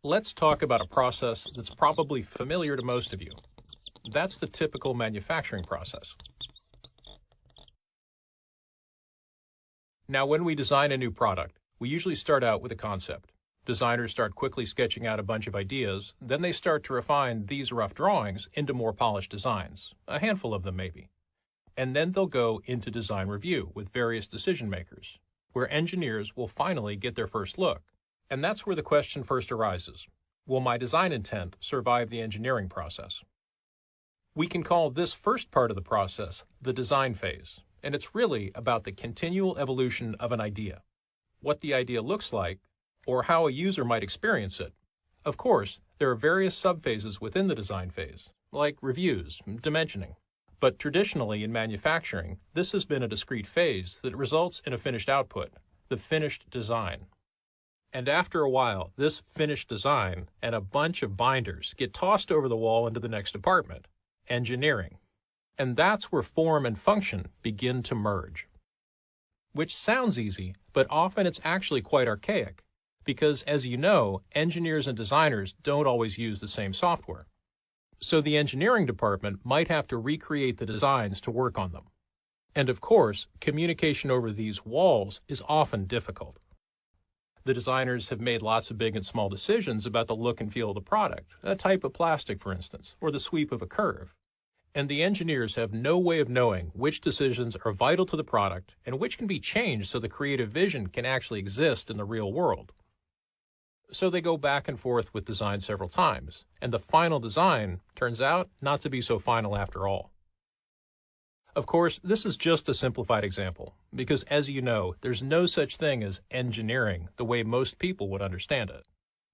Let's talk about a process that's probably familiar to most of you. That's the typical manufacturing process. Now, when we design a new product, we usually start out with a concept. Designers start quickly sketching out a bunch of ideas, then they start to refine these rough drawings into more polished designs, a handful of them maybe. And then they'll go into design review with various decision makers, where engineers will finally get their first look. And that's where the question first arises. Will my design intent survive the engineering process? We can call this first part of the process the design phase, and it's really about the continual evolution of an idea, what the idea looks like, or how a user might experience it. Of course, there are various subphases within the design phase, like reviews, dimensioning. But traditionally in manufacturing, this has been a discrete phase that results in a finished output, the finished design. And after a while, this finished design and a bunch of binders get tossed over the wall into the next department, engineering. And that's where form and function begin to merge. Which sounds easy, but often it's actually quite archaic, because as you know, engineers and designers don't always use the same software. So the engineering department might have to recreate the designs to work on them. And of course, communication over these walls is often difficult. The designers have made lots of big and small decisions about the look and feel of the product, a type of plastic, for instance, or the sweep of a curve. And the engineers have no way of knowing which decisions are vital to the product and which can be changed so the creative vision can actually exist in the real world. So they go back and forth with design several times, and the final design turns out not to be so final after all. Of course, this is just a simplified example, because as you know, there's no such thing as engineering the way most people would understand it.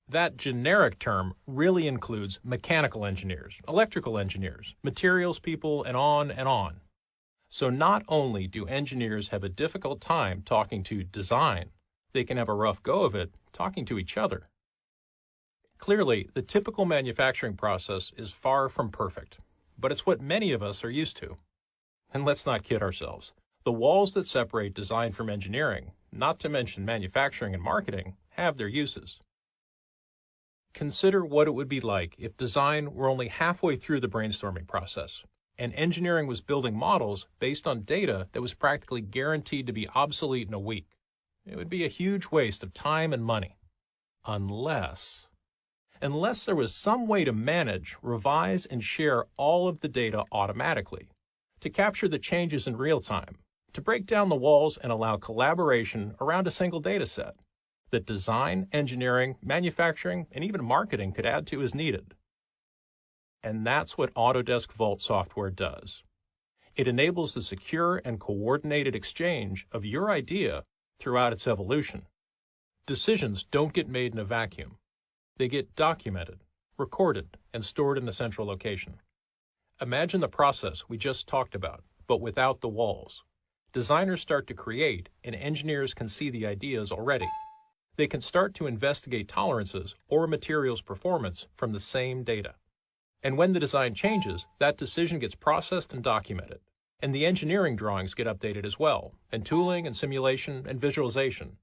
That generic term really includes mechanical engineers, electrical engineers, materials people, and on and on. So not only do engineers have a difficult time talking to design, they can have a rough go of it talking to each other. Clearly, the typical manufacturing process is far from perfect, but it's what many of us are used to. And let's not kid ourselves. The walls that separate design from engineering, not to mention manufacturing and marketing, have their uses. Consider what it would be like if design were only halfway through the brainstorming process, and engineering was building models based on data that was practically guaranteed to be obsolete in a week. It would be a huge waste of time and money. Unless there was some way to manage, revise, and share all of the data automatically, to capture the changes in real time, to break down the walls and allow collaboration around a single data set that design, engineering, manufacturing, and even marketing could add to as needed. And that's what Autodesk Vault software does. It enables the secure and coordinated exchange of your idea throughout its evolution. Decisions don't get made in a vacuum. They get documented, recorded, and stored in a central location. Imagine the process we just talked about, but without the walls. Designers start to create, and engineers can see the ideas already. They can start to investigate tolerances or materials performance from the same data. And when the design changes, that decision gets processed and documented. And the engineering drawings get updated as well, and tooling and simulation and visualization.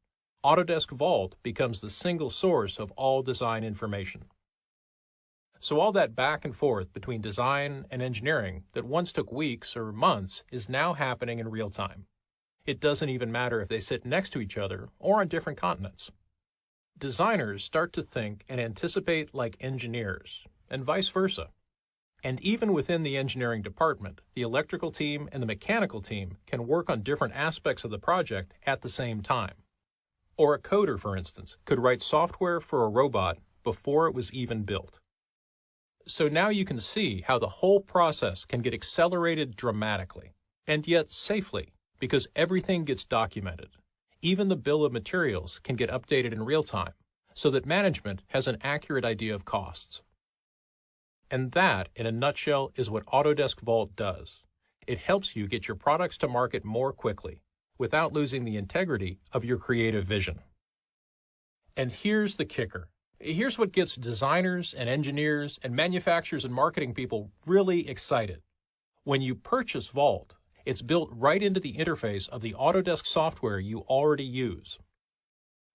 Autodesk Vault becomes the single source of all design information. So all that back and forth between design and engineering that once took weeks or months is now happening in real time. It doesn't even matter if they sit next to each other or on different continents. Designers start to think and anticipate like engineers, and vice versa. And even within the engineering department, the electrical team and the mechanical team can work on different aspects of the project at the same time. Or a coder, for instance, could write software for a robot before it was even built. So now you can see how the whole process can get accelerated dramatically, and yet safely, because everything gets documented. Even the bill of materials can get updated in real time, so that management has an accurate idea of costs. And that, in a nutshell, is what Autodesk Vault does. It helps you get your products to market more quickly, without losing the integrity of your creative vision. And here's the kicker. Here's what gets designers and engineers and manufacturers and marketing people really excited. When you purchase Vault, it's built right into the interface of the Autodesk software you already use.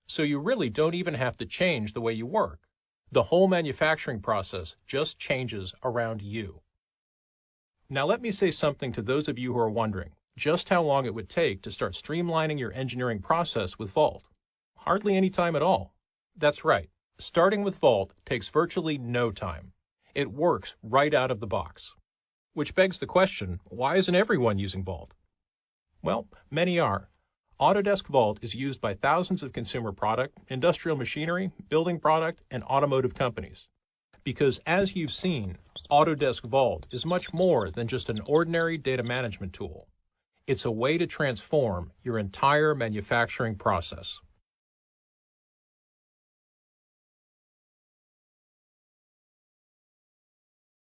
So you really don't even have to change the way you work. The whole manufacturing process just changes around you. Now let me say something to those of you who are wondering just how long it would take to start streamlining your engineering process with Vault. Hardly any time at all. That's right. Starting with Vault takes virtually no time. It works right out of the box. Which begs the question, why isn't everyone using Vault? Well, many are. Autodesk Vault is used by thousands of consumer product, industrial machinery, building product, and automotive companies. Because as you've seen, Autodesk Vault is much more than just an ordinary data management tool. It's a way to transform your entire manufacturing process.